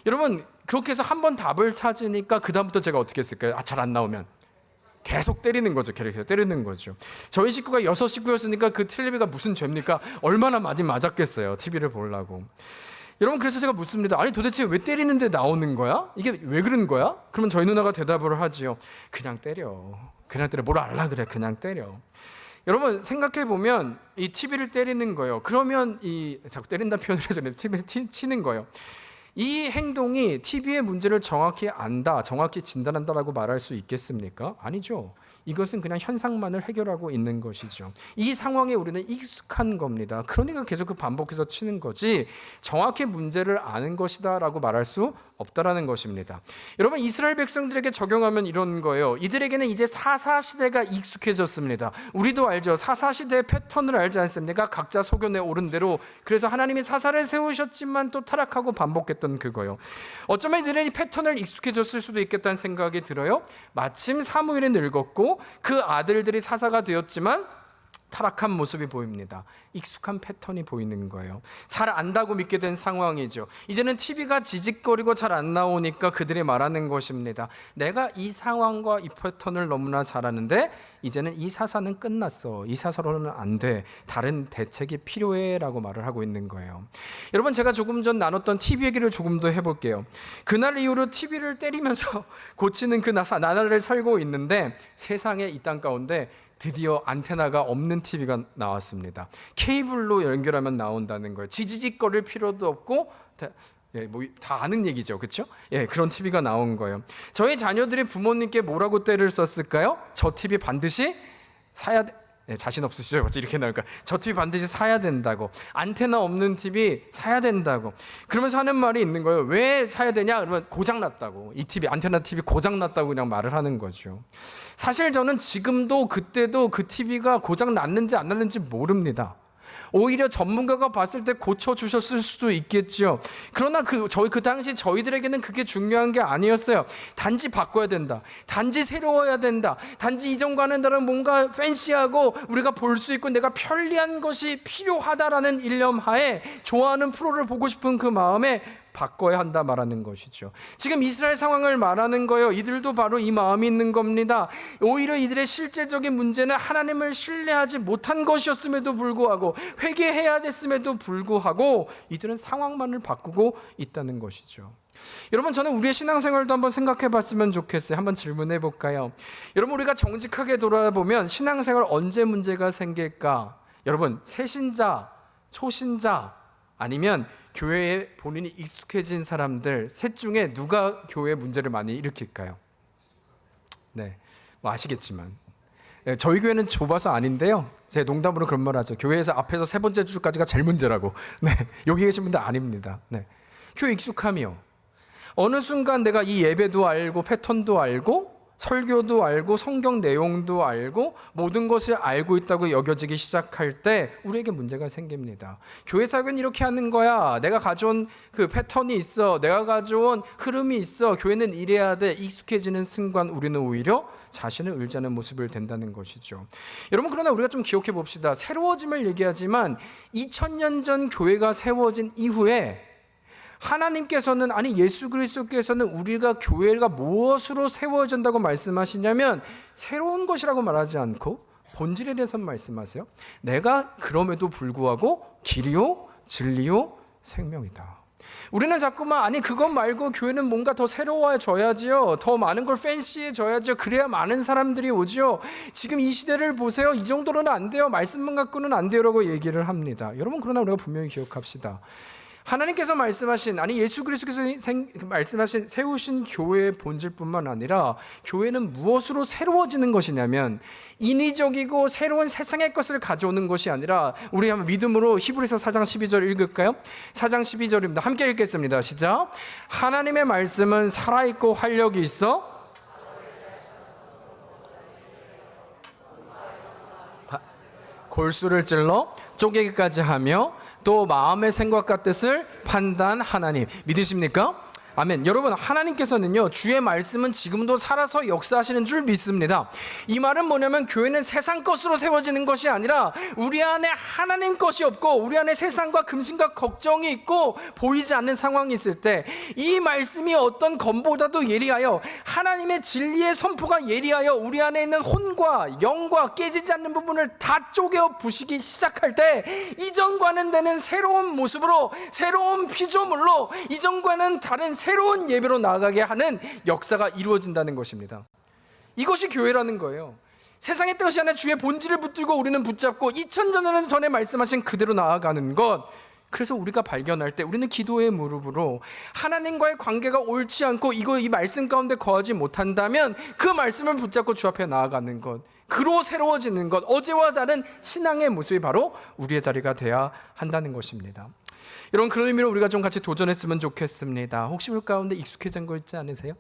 여러분, 그렇게 해서 한 번 답을 찾으니까 그 다음부터 제가 어떻게 했을까요? 잘 안 나오면 계속 때리는 거죠. 계속 때리는 거죠. 저희 식구가 6식구였으니까 그 텔레비가 무슨 죄입니까? 얼마나 많이 맞았겠어요, TV를 보려고. 여러분, 그래서 제가 묻습니다. 아니 도대체 왜 때리는데 나오는 거야? 이게 왜 그런 거야? 그러면 저희 누나가 대답을 하지요. 그냥 때려. 뭘 알라 그래. 그냥 때려. 여러분, 생각해 보면 이 TV를 때리는 거예요. 그러면 자꾸 때린다는 표현을 해서 TV를 치는 거예요. 이 행동이 TV의 문제를 정확히 안다, 정확히 진단한다라고 말할 수 있겠습니까? 아니죠. 이것은 그냥 현상만을 해결하고 있는 것이죠. 이 상황에 우리는 익숙한 겁니다. 그러니까 계속 반복해서 치는 거지 정확히 문제를 아는 것이다 라고 말할 수 없다라는 것입니다. 여러분, 이스라엘 백성들에게 적용하면 이런 거예요. 이들에게는 이제 사사시대가 익숙해졌습니다. 우리도 알죠. 사사시대의 패턴을 알지 않습니까? 각자 소견에 오른 대로. 그래서 하나님이 사사를 세우셨지만 또 타락하고 반복했던 그거요. 어쩌면 이들은 이 패턴을 익숙해졌을 수도 있겠다는 생각이 들어요. 마침 사무엘이 늙었고 그 아들들이 사사가 되었지만 타락한 모습이 보입니다. 익숙한 패턴이 보이는 거예요. 잘 안다고 믿게 된 상황이죠. 이제는 TV가 지직거리고 잘 안 나오니까 그들이 말하는 것입니다. 내가 이 상황과 이 패턴을 너무나 잘 아는데 이제는 이 사사는 끝났어. 이 사사로는 안 돼. 다른 대책이 필요해 라고 말을 하고 있는 거예요. 여러분, 제가 조금 전 나눴던 TV 얘기를 조금 더 해볼게요. 그날 이후로 TV를 때리면서 고치는 그 나날을 살고 있는데 세상에 이 땅 가운데 드디어 안테나가 없는 TV가 나왔습니다. 케이블로 연결하면 나온다는 거예요. 지지직거릴 필요도 없고 다 아는 얘기죠, 그렇죠? 그런 TV가 나온 거예요. 저희 자녀들이 부모님께 뭐라고 때를 썼을까요? 저 TV 반드시 사야 돼. 자신 없으시죠? 어찌 이렇게 나올까? 저 TV 반드시 사야 된다고. 안테나 없는 TV 사야 된다고. 그러면서 하는 말이 있는 거예요. 왜 사야 되냐? 그러면 고장났다고. 이 TV, 안테나 TV 고장났다고 그냥 말을 하는 거죠. 사실 저는 지금도 그때도 그 TV가 고장났는지 안 났는지 모릅니다. 오히려 전문가가 봤을 때 고쳐주셨을 수도 있겠죠. 그러나 그 당시 저희들에게는 그게 중요한 게 아니었어요. 단지 바꿔야 된다. 단지 새로워야 된다. 단지 이전과는 다른 뭔가 팬시하고 우리가 볼 수 있고 내가 편리한 것이 필요하다라는 일념 하에 좋아하는 프로를 보고 싶은 그 마음에 바꿔야 한다 말하는 것이죠. 지금 이스라엘 상황을 말하는 거예요. 이들도 바로 이 마음이 있는 겁니다. 오히려 이들의 실제적인 문제는 하나님을 신뢰하지 못한 것이었음에도 불구하고 회개해야 됐음에도 불구하고 이들은 상황만을 바꾸고 있다는 것이죠. 여러분, 저는 우리의 신앙생활도 한번 생각해 봤으면 좋겠어요. 한번 질문해 볼까요? 여러분, 우리가 정직하게 돌아보면 신앙생활 언제 문제가 생길까? 여러분, 새신자, 초신자 아니면 교회에 본인이 익숙해진 사람들 셋 중에 누가 교회 문제를 많이 일으킬까요? 아시겠지만 저희 교회는 좁아서 아닌데요. 제가 농담으로 그런 말 하죠. 교회에서 앞에서 세 번째 줄까지가 제일 문제라고. 여기 계신 분들 아닙니다. 교회 익숙함이요. 어느 순간 내가 이 예배도 알고 패턴도 알고 설교도 알고 성경 내용도 알고 모든 것을 알고 있다고 여겨지기 시작할 때 우리에게 문제가 생깁니다. 교회 사역은 이렇게 하는 거야. 내가 가져온 그 패턴이 있어. 내가 가져온 흐름이 있어. 교회는 이래야 돼. 익숙해지는 순간 우리는 오히려 자신을 의지하는 모습을 된다는 것이죠. 여러분, 그러나 우리가 좀 기억해 봅시다. 새로워짐을 얘기하지만 2000년 전 교회가 세워진 이후에 하나님께서는, 아니 예수 그리스도께서는 우리가 교회가 무엇으로 세워진다고 말씀하시냐면 새로운 것이라고 말하지 않고 본질에 대해서 말씀하세요. 내가 그럼에도 불구하고 길이요 진리요 생명이다. 우리는 자꾸만 아니 그것 말고 교회는 뭔가 더 새로워져야지요. 더 많은 걸 팬시해져야죠. 그래야 많은 사람들이 오지요. 지금 이 시대를 보세요. 이 정도로는 안 돼요. 말씀만 갖고는 안 돼요라고 얘기를 합니다. 여러분, 그러나 우리가 분명히 기억합시다. 하나님께서 말씀하신, 아니 예수 그리스도께서 말씀하신 세우신 교회의 본질뿐만 아니라 교회는 무엇으로 새로워지는 것이냐면 인위적이고 새로운 세상의 것을 가져오는 것이 아니라, 우리 한번 믿음으로 히브리서 4장 12절 읽을까요? 4장 12절입니다. 함께 읽겠습니다. 시작. 하나님의 말씀은 살아있고 활력이 있어 골수를 찔러 쪼개기까지 하며 또 마음의 생각과 뜻을 판단하나니. 믿으십니까? 아멘. 여러분, 하나님께서는요, 주의 말씀은 지금도 살아서 역사하시는 줄 믿습니다. 이 말은 뭐냐면 교회는 세상 것으로 세워지는 것이 아니라 우리 안에 하나님 것이 없고 우리 안에 세상과 금신과 걱정이 있고 보이지 않는 상황이 있을 때 이 말씀이 어떤 검보다도 예리하여 하나님의 진리의 선포가 예리하여 우리 안에 있는 혼과 영과 깨지지 않는 부분을 다 쪼개어 부시기 시작할 때 이전과는 다른 새로운 모습으로, 새로운 피조물로, 이전과는 다른 새로운 예배로 나아가게 하는 역사가 이루어진다는 것입니다. 이것이 교회라는 거예요. 세상의 뜻이 아니라 주의 본질을 붙들고 우리는 붙잡고 2000년 전에 말씀하신 그대로 나아가는 것. 그래서 우리가 발견할 때 우리는 기도의 무릎으로 하나님과의 관계가 옳지 않고 이 말씀 가운데 거하지 못한다면 그 말씀을 붙잡고 주 앞에 나아가는 것, 그로 새로워지는 것, 어제와 다른 신앙의 모습이 바로 우리의 자리가 돼야 한다는 것입니다. 여러분, 그런 의미로 우리가 좀 같이 도전했으면 좋겠습니다. 혹시 우리 가운데 익숙해진 거 있지 않으세요?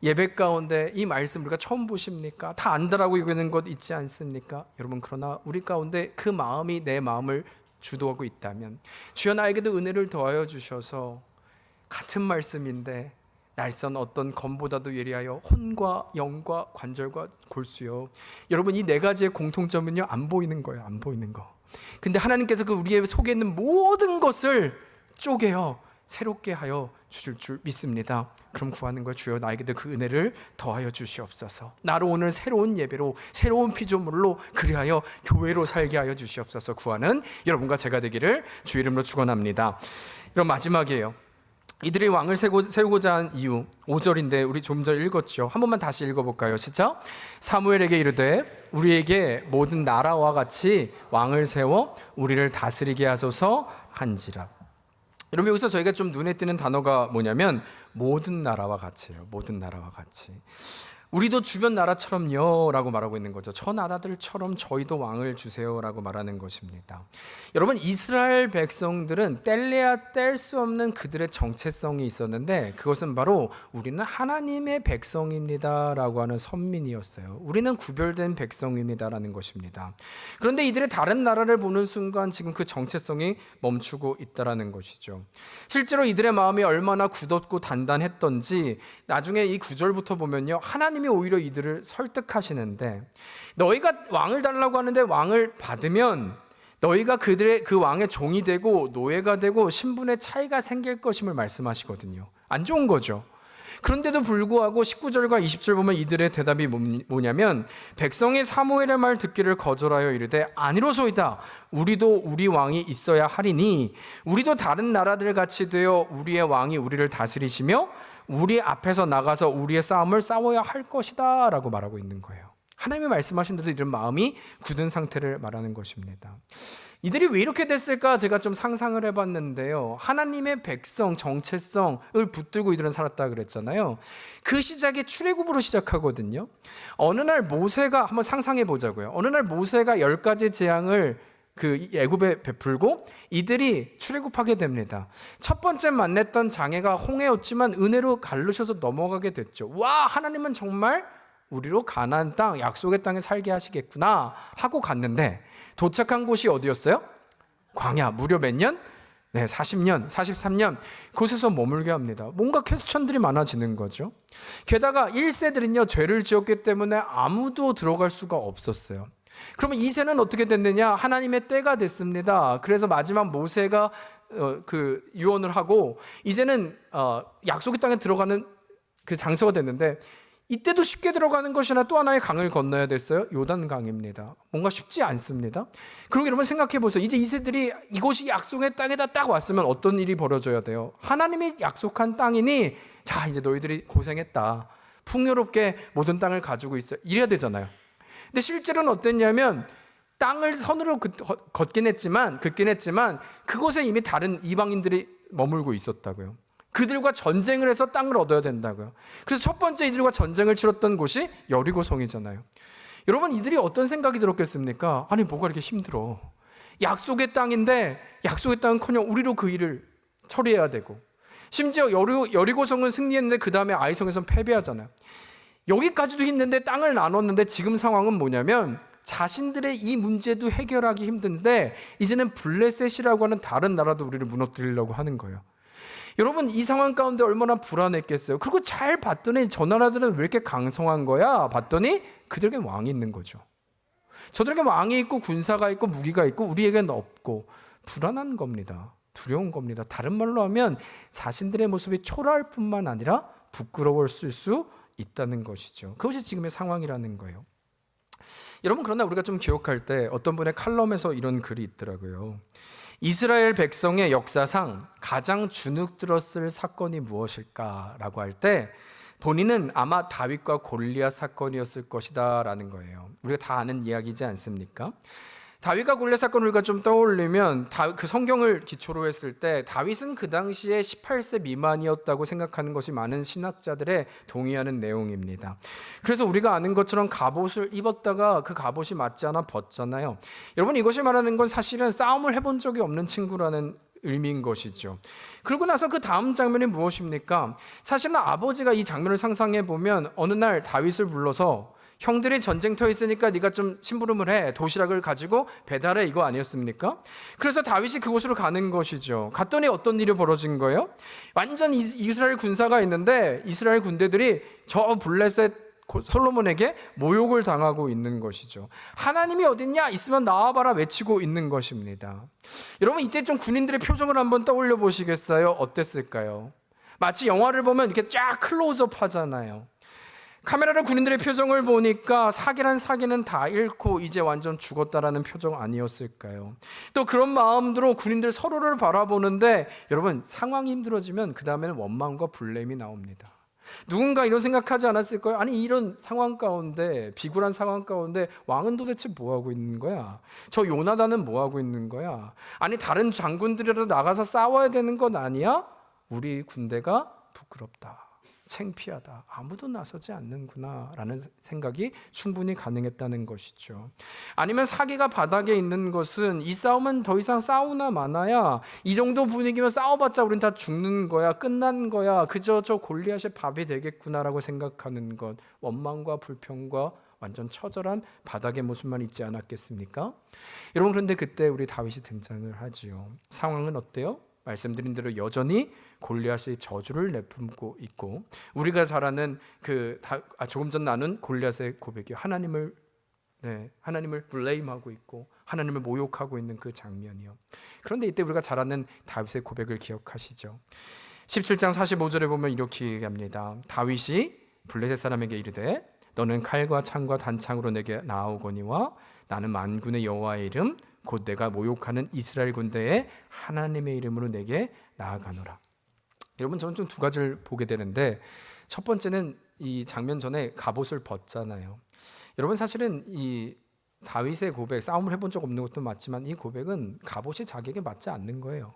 예배 가운데 이 말씀 우리가 처음 보십니까? 다 안다라고 여기는 것 있지 않습니까? 여러분, 그러나 우리 가운데 그 마음이 내 마음을 주도하고 있다면 주여 나에게도 은혜를 더하여 주셔서 같은 말씀인데 날선 어떤 검보다도 예리하여 혼과 영과 관절과 골수요. 여러분, 이 네 가지의 공통점은요, 안 보이는 거예요. 안 보이는 거. 근데 하나님께서 그 우리의 속에 있는 모든 것을 쪼개어 새롭게 하여 주실 줄 믿습니다. 그럼 구하는 거예요. 주여 나에게도 그 은혜를 더하여 주시옵소서. 나로 오늘 새로운 예배로, 새로운 피조물로 그리하여 교회로 살게 하여 주시옵소서 구하는 여러분과 제가 되기를 주 이름으로 축원합니다. 여러분, 마지막이에요. 이들이 왕을 세우고자 한 이유 5절인데 우리 좀 전에 읽었죠. 한 번만 다시 읽어볼까요? 시작. 사무엘에게 이르되 우리에게 모든 나라와 같이 왕을 세워 우리를 다스리게 하소서 한지라. 여러분, 여기서 저희가 좀 눈에 띄는 단어가 뭐냐면 모든 나라와 같이예요. 모든 나라와 같이. 우리도 주변 나라처럼요 라고 말하고 있는 거죠. 저 나라들처럼 저희도 왕을 주세요 라고 말하는 것입니다. 여러분, 이스라엘 백성들은 뗄래야 뗄 수 없는 그들의 정체성이 있었는데 그것은 바로 우리는 하나님의 백성입니다 라고 하는 선민이었어요. 우리는 구별된 백성입니다 라는 것입니다. 그런데 이들의 다른 나라를 보는 순간 지금 그 정체성이 멈추고 있다라는 것이죠. 실제로 이들의 마음이 얼마나 굳었고 단단했던지 나중에 이 9절부터 보면요, 하나님이 오히려 이들을 설득하시는데 너희가 왕을 달라고 하는데 왕을 받으면 너희가 그 왕의 종이 되고 노예가 되고 신분의 차이가 생길 것임을 말씀하시거든요. 안 좋은 거죠. 그런데도 불구하고 19절과 20절 보면 이들의 대답이 뭐냐면 백성이 사무엘의 말 듣기를 거절하여 이르되 아니로소이다. 우리도 우리 왕이 있어야 하리니 우리도 다른 나라들 같이 되어 우리의 왕이 우리를 다스리시며 우리 앞에서 나가서 우리의 싸움을 싸워야 할 것이다 라고 말하고 있는 거예요. 하나님이 말씀하신 대로 이런 마음이 굳은 상태를 말하는 것입니다. 이들이 왜 이렇게 됐을까 제가 좀 상상을 해봤는데요. 하나님의 백성 정체성을 붙들고 이들은 살았다 그랬잖아요. 그 시작이 출애굽으로 시작하거든요. 어느 날 모세가, 한번 상상해 보자고요. 어느 날 모세가 10가지 재앙을 그 애굽에 베풀고 이들이 출애굽하게 됩니다. 첫 번째 만났던 장애가 홍해였지만 은혜로 갈르셔서 넘어가게 됐죠. 와, 하나님은 정말 우리로 가나안 땅, 약속의 땅에 살게 하시겠구나 하고 갔는데 도착한 곳이 어디였어요? 광야. 무려 몇 년? 네, 40년, 43년 그곳에서 머물게 합니다. 뭔가 퀘스천들이 많아지는 거죠. 게다가 1세들은요 죄를 지었기 때문에 아무도 들어갈 수가 없었어요. 그러면 2세는 어떻게 됐느냐? 하나님의 때가 됐습니다. 그래서 마지막 모세가 유언을 하고 이제는 약속의 땅에 들어가는 그 장소가 됐는데, 이때도 쉽게 들어가는 것이 아니라 또 하나의 강을 건너야 됐어요. 요단강입니다. 뭔가 쉽지 않습니다. 그리고 여러분 생각해 보세요. 이제 2세들이 이곳이 약속의 땅에다 딱 왔으면 어떤 일이 벌어져야 돼요? 하나님이 약속한 땅이니 자 이제 너희들이 고생했다, 풍요롭게 모든 땅을 가지고 있어, 이래야 되잖아요. 근데 실제로는 어땠냐면 땅을 선으로 걷긴 했지만 그곳에 이미 다른 이방인들이 머물고 있었다고요. 그들과 전쟁을 해서 땅을 얻어야 된다고요. 그래서 첫 번째 이들과 전쟁을 치렀던 곳이 여리고성이잖아요. 여러분 이들이 어떤 생각이 들었겠습니까? 아니 뭐가 이렇게 힘들어, 약속의 땅인데 약속의 땅은커녕 우리로 그 일을 처리해야 되고, 심지어 여리고성은 승리했는데 그 다음에 아이성에서는 패배하잖아요. 여기까지도 힘든데 땅을 나눴는데 지금 상황은 뭐냐면 자신들의 이 문제도 해결하기 힘든데 이제는 블레셋이라고 하는 다른 나라도 우리를 무너뜨리려고 하는 거예요. 여러분 이 상황 가운데 얼마나 불안했겠어요. 그리고 잘 봤더니 저 나라들은 왜 이렇게 강성한 거야? 봤더니 그들에게 왕이 있는 거죠. 저들에게 왕이 있고 군사가 있고 무기가 있고 우리에게는 없고 불안한 겁니다. 두려운 겁니다. 다른 말로 하면 자신들의 모습이 초라할 뿐만 아니라 부끄러웠을 수 있다는 것이죠. 그것이 지금의 상황이라는 거예요. 여러분 그러나 우리가 좀 기억할 때 어떤 분의 칼럼에서 이런 글이 있더라고요. 이스라엘 백성의 역사상 가장 주눅들었을 사건이 무엇일까라고 할 때 본인은 아마 다윗과 골리앗 사건이었을 것이다 라는 거예요. 우리가 다 아는 이야기지 않습니까? 다윗과 골리앗 사건을 우리가 좀 떠올리면 그 성경을 기초로 했을 때 다윗은 그 당시에 18세 미만이었다고 생각하는 것이 많은 신학자들의 동의하는 내용입니다. 그래서 우리가 아는 것처럼 갑옷을 입었다가 그 갑옷이 맞지 않아 벗잖아요. 여러분 이것이 말하는 건 사실은 싸움을 해본 적이 없는 친구라는 의미인 것이죠. 그러고 나서 그 다음 장면이 무엇입니까? 사실은 아버지가 이 장면을 상상해 보면 어느 날 다윗을 불러서 형들이 전쟁터에 있으니까 네가 좀 심부름을 해, 도시락을 가지고 배달해, 이거 아니었습니까? 그래서 다윗이 그곳으로 가는 것이죠. 갔더니 어떤 일이 벌어진 거예요? 완전 이스라엘 군사가 있는데 이스라엘 군대들이 저 블레셋 솔로몬에게 모욕을 당하고 있는 것이죠. 하나님이 어딨냐? 있으면 나와봐라 외치고 있는 것입니다. 여러분 이때 좀 군인들의 표정을 한번 떠올려 보시겠어요? 어땠을까요? 마치 영화를 보면 이렇게 쫙 클로즈업 하잖아요. 카메라로 군인들의 표정을 보니까 사기란 사기는 다 잃고 이제 완전 죽었다라는 표정 아니었을까요? 또 그런 마음으로 군인들 서로를 바라보는데 여러분 상황이 힘들어지면 그 다음에는 원망과 블레임이 나옵니다. 누군가 이런 생각하지 않았을까요? 아니 이런 상황 가운데, 비굴한 상황 가운데 왕은 도대체 뭐하고 있는 거야? 저 요나단은 뭐하고 있는 거야? 아니 다른 장군들이라도 나가서 싸워야 되는 건 아니야? 우리 군대가 부끄럽다, 창피하다, 아무도 나서지 않는구나 라는 생각이 충분히 가능했다는 것이죠. 아니면 사기가 바닥에 있는 것은 이 싸움은 더 이상 싸우나 마나야, 이 정도 분위기면 싸워봤자 우린 다 죽는 거야, 끝난 거야, 그저 저 골리앗의 밥이 되겠구나라고 생각하는 것, 원망과 불평과 완전 처절한 바닥의 모습만 있지 않았겠습니까? 여러분 그런데 그때 우리 다윗이 등장을 하지요. 상황은 어때요? 말씀드린 대로 여전히 골리앗의 저주를 내뿜고 있고, 우리가 잘 아는 조금 전 나눈 골리앗의 고백이 하나님을 블레임하고 있고 하나님을 모욕하고 있는 그 장면이요. 그런데 이때 우리가 잘 아는 다윗의 고백을 기억하시죠? 17장 45절에 보면 이렇게 얘기합니다. 다윗이 블레셋 사람에게 이르되 너는 칼과 창과 단창으로 내게 나아오거니와 나는 만군의 여호와의 이름 곧 내가 모욕하는 이스라엘 군대의 하나님의 이름으로 내게 나아가노라. 여러분 저는 좀 두 가지를 보게 되는데, 첫 번째는 이 장면 전에 갑옷을 벗잖아요. 여러분 사실은 이 다윗의 고백, 싸움을 해본 적 없는 것도 맞지만 이 고백은 갑옷이 자기에게 맞지 않는 거예요.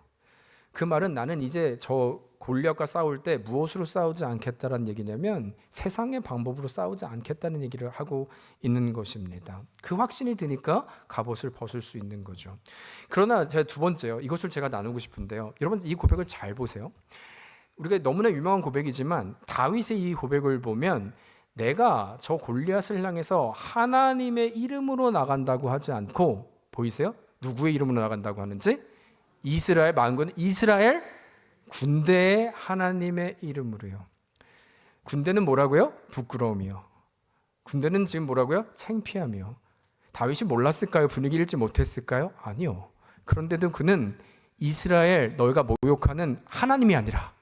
그 말은 나는 이제 저 골리앗과 싸울 때 무엇으로 싸우지 않겠다라는 얘기냐면 세상의 방법으로 싸우지 않겠다는 얘기를 하고 있는 것입니다. 그 확신이 드니까 갑옷을 벗을 수 있는 거죠. 그러나 제가 두 번째요, 이것을 제가 나누고 싶은데요, 여러분 이 고백을 잘 보세요. 우리가 너무나 유명한 고백이지만 다윗의 이 고백을 보면 내가 저 골리앗을 향해서 하나님의 이름으로 나간다고 하지 않고, 보이세요? 누구의 이름으로 나간다고 하는지? 이스라엘, 만군 이스라엘 군대의 하나님의 이름으로요. 군대는 뭐라고요? 부끄러움이요. 군대는 지금 뭐라고요? 창피함이요. 다윗이 몰랐을까요? 분위기 읽지 못했을까요? 아니요. 그런데도 그는 이스라엘, 너희가 모욕하는 하나님이 아니라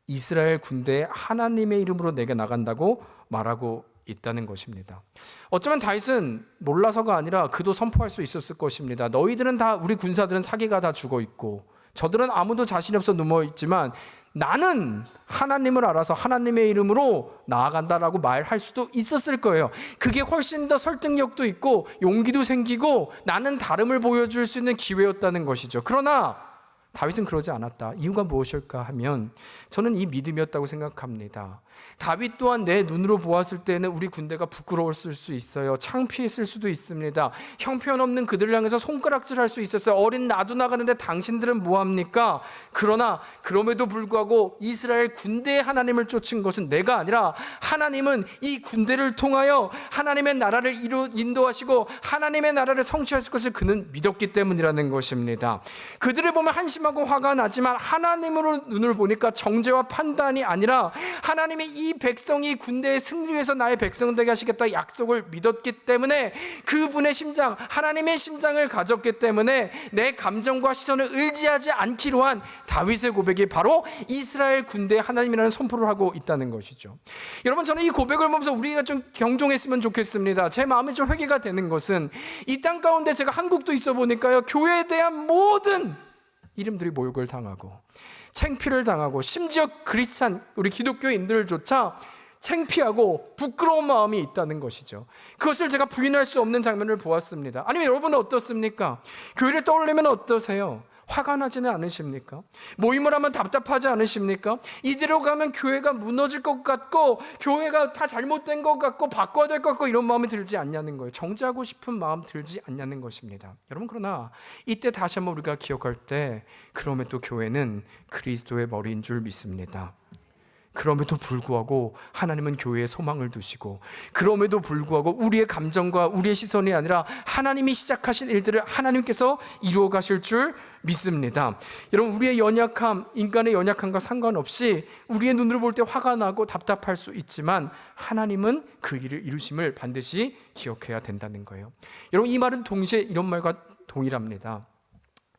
이스라엘 군대의 하나님의 이름으로 내가 나간다고 말하고 있다는 것입니다. 어쩌면 다윗은 몰라서가 아니라 그도 선포할 수 있었을 것입니다. 너희들은 다, 우리 군사들은 사기가 다 죽어 있고 저들은 아무도 자신이 없어 누워 있지만 나는 하나님을 알아서 하나님의 이름으로 나아간다라고 말할 수도 있었을 거예요. 그게 훨씬 더 설득력도 있고 용기도 생기고 나는 다름을 보여줄 수 있는 기회였다는 것이죠. 그러나 다윗은 그러지 않았다. 이유가 무엇일까 하면 저는 이 믿음이었다고 생각합니다. 다윗 또한 내 눈으로 보았을 때는 우리 군대가 부끄러웠을 수 있어요. 창피했을 수도 있습니다. 형편없는 그들을 향해서 손가락질할 수 있었어요. 어린 나도 나가는데 당신들은 뭐합니까? 그러나 그럼에도 불구하고 이스라엘 군대의 하나님을 쫓은 것은 내가 아니라 하나님은 이 군대를 통하여 하나님의 나라를 인도하시고 하나님의 나라를 성취하실 것을 그는 믿었기 때문이라는 것입니다. 그들을 보면 한심하고 화가 나지만 하나님으로 눈을 보니까 정죄와 판단이 아니라 하나님이 이 백성이 군대의 승리 위해서 나의 백성 되게 하시겠다 약속을 믿었기 때문에 그분의 심장, 하나님의 심장을 가졌기 때문에 내 감정과 시선을 의지하지 않기로 한 다윗의 고백이 바로 이스라엘 군대의 하나님이라는 선포를 하고 있다는 것이죠. 여러분, 저는 이 고백을 보면서 우리가 좀 경종했으면 좋겠습니다. 제 마음이 좀 회개가 되는 것은 이 땅 가운데 제가 한국도 있어 보니까요, 교회에 대한 모든 이름들이 모욕을 당하고 창피를 당하고 심지어 크리스찬 우리 기독교인들조차 창피하고 부끄러운 마음이 있다는 것이죠. 그것을 제가 부인할 수 없는 장면을 보았습니다. 아니면 여러분은 어떻습니까? 교회를 떠올리면 어떠세요? 화가 나지는 않으십니까? 모임을 하면 답답하지 않으십니까? 이대로 가면 교회가 무너질 것 같고 교회가 다 잘못된 것 같고 바꿔야 될 것 같고 이런 마음이 들지 않냐는 거예요. 정죄하고 싶은 마음 들지 않냐는 것입니다. 여러분, 그러나 이때 다시 한번 우리가 기억할 때 그럼에도 교회는 그리스도의 머리인 줄 믿습니다. 그럼에도 불구하고 하나님은 교회에 소망을 두시고 그럼에도 불구하고 우리의 감정과 우리의 시선이 아니라 하나님이 시작하신 일들을 하나님께서 이루어 가실 줄 믿습니다. 여러분, 우리의 연약함, 인간의 연약함과 상관없이 우리의 눈으로 볼 때 화가 나고 답답할 수 있지만 하나님은 그 일을 이루심을 반드시 기억해야 된다는 거예요. 여러분, 이 말은 동시에 이런 말과 동일합니다.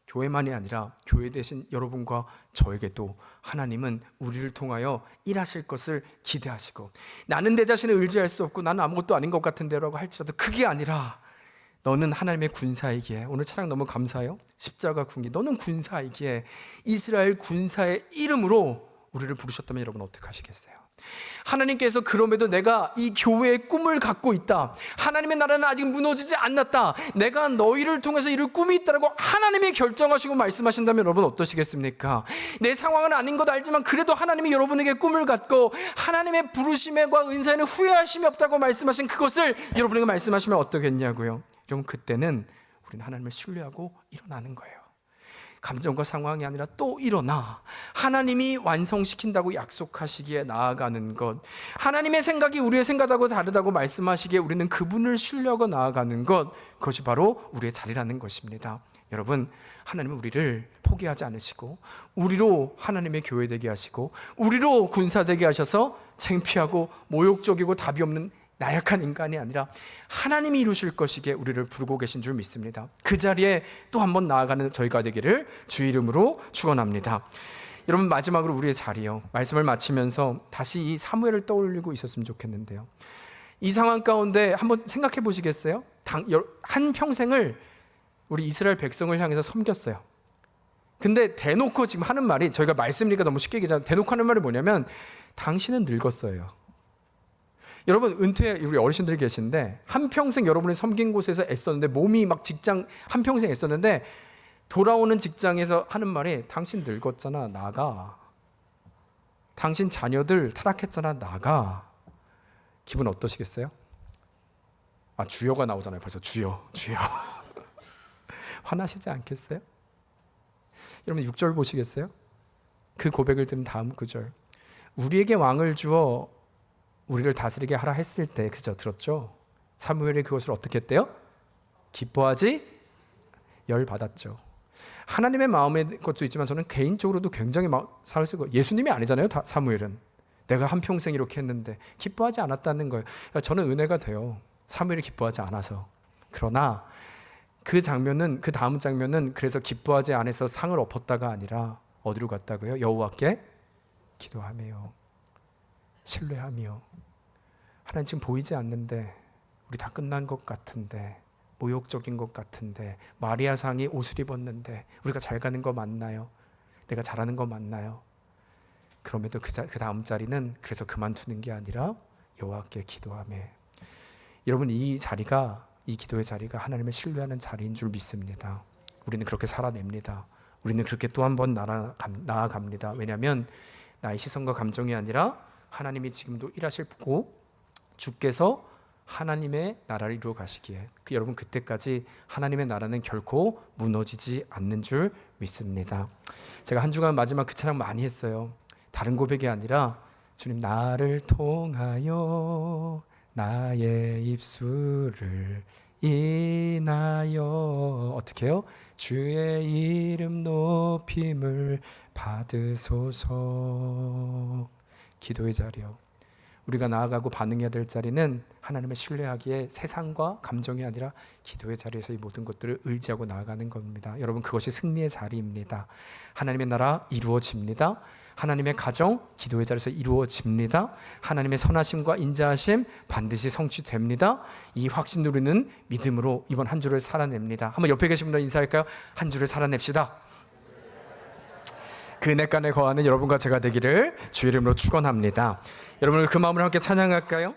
교회만이 아니라 교회 대신 여러분과 저에게도 하나님은 우리를 통하여 일하실 것을 기대하시고 나는 내 자신을 의지할 수 없고 나는 아무것도 아닌 것 같은데라고 할지라도 그게 아니라 너는 하나님의 군사이기에, 오늘 찬양 너무 감사해요. 십자가 군기, 너는 군사이기에 이스라엘 군사의 이름으로 우리를 부르셨다면 여러분 어떻게 하시겠어요? 하나님께서 그럼에도 내가 이 교회의 꿈을 갖고 있다, 하나님의 나라는 아직 무너지지 않았다, 내가 너희를 통해서 이룰 꿈이 있다라고 하나님이 결정하시고 말씀하신다면 여러분 어떠시겠습니까? 내 상황은 아닌 것 알지만 그래도 하나님이 여러분에게 꿈을 갖고 하나님의 부르심과 은사에는 후회하심이 없다고 말씀하신 그것을 여러분에게 말씀하시면 어떠겠냐고요. 여러분, 그때는 우리는 하나님을 신뢰하고 일어나는 거예요. 감정과 상황이 아니라 또 일어나 하나님이 완성시킨다고 약속하시기에 나아가는 것, 하나님의 생각이 우리의 생각하고 다르다고 말씀하시기에 우리는 그분을 신뢰하고 나아가는 것, 그것이 바로 우리의 자리라는 것입니다. 여러분, 하나님은 우리를 포기하지 않으시고 우리로 하나님의 교회 되게 하시고 우리로 군사 되게 하셔서 창피하고 모욕적이고 답이 없는 나약한 인간이 아니라 하나님이 이루실 것이기에 우리를 부르고 계신 줄 믿습니다. 그 자리에 또 한 번 나아가는 저희가 되기를 주 이름으로 축원합니다. 여러분, 마지막으로 우리의 자리요, 말씀을 마치면서 다시 이 사무엘을 떠올리고 있었으면 좋겠는데요, 이 상황 가운데 한번 생각해 보시겠어요? 한 평생을 우리 이스라엘 백성을 향해서 섬겼어요. 근데 대놓고 지금 하는 말이, 저희가 말씀이니까 너무 쉽게 얘기하잖아요. 대놓고 하는 말이 뭐냐면 당신은 늙었어요. 여러분, 은퇴 우리 어르신들이 계신데 한평생 여러분이 섬긴 곳에서 애썼는데 몸이 막 직장 한평생 애썼는데 돌아오는 직장에서 하는 말이 당신 늙었잖아, 나가. 당신 자녀들 타락했잖아, 나가. 기분 어떠시겠어요? 아, 주여가 나오잖아요. 벌써 주여. 화나시지 않겠어요? 여러분, 6절 보시겠어요? 그 고백을 들은 다음 구절, 우리에게 왕을 주어 우리를 다스리게 하라 했을 때, 그죠? 들었죠? 사무엘이 그것을 어떻게 했대요? 기뻐하지 열받았죠. 하나님의 마음의 것도 있지만 저는 개인적으로도 굉장히 사를 쓰고, 예수님이 아니잖아요. 사무엘은 내가 한평생 이렇게 했는데 기뻐하지 않았다는 거예요. 그러니까 저는 은혜가 돼요. 사무엘이 기뻐하지 않아서. 그러나 그 장면은, 그 다음 장면은 그래서 기뻐하지 않아서 상을 엎었다가 아니라 어디로 갔다고요? 여호와께 기도하며 신뢰하며. 하나님 지금 보이지 않는데, 우리 다 끝난 것 같은데, 모욕적인 것 같은데, 마리아 상이 옷을 입었는데 우리가 잘 가는 거 맞나요? 내가 잘하는 거 맞나요? 그럼에도 그 다음 자리는 그래서 그만두는 게 아니라 여호와께 기도하며. 여러분, 이 기도의 자리가 하나님을 신뢰하는 자리인 줄 믿습니다. 우리는 그렇게 살아냅니다. 우리는 그렇게 또 한 번 나아갑니다. 왜냐하면 나의 시선과 감정이 아니라 하나님이 지금도 일하시고 주께서 하나님의 나라를 이루어 가시기에, 여러분 그때까지 하나님의 나라는 결코 무너지지 않는 줄 믿습니다. 제가 한 주간 마지막 그 찬양 많이 했어요. 다른 고백이 아니라 주님 나를 통하여 나의 입술을 인하여 어떻게 해요? 주의 이름 높임을 받으소서. 기도의 자리요. 우리가 나아가고 반응해야 될 자리는 하나님을 신뢰하기에 세상과 감정이 아니라 기도의 자리에서 이 모든 것들을 의지하고 나아가는 겁니다. 여러분, 그것이 승리의 자리입니다. 하나님의 나라 이루어집니다. 하나님의 가정 기도의 자리에서 이루어집니다. 하나님의 선하심과 인자하심 반드시 성취됩니다. 이 확신 누리는 믿음으로 이번 한 주를 살아냅니다. 한번 옆에 계신 분들 인사할까요? 한 주를 살아냅시다. 그 은혜간에 거하는 여러분과 제가 되기를 주의 이름으로 축원합니다. 여러분, 그 마음으로 함께 찬양할까요?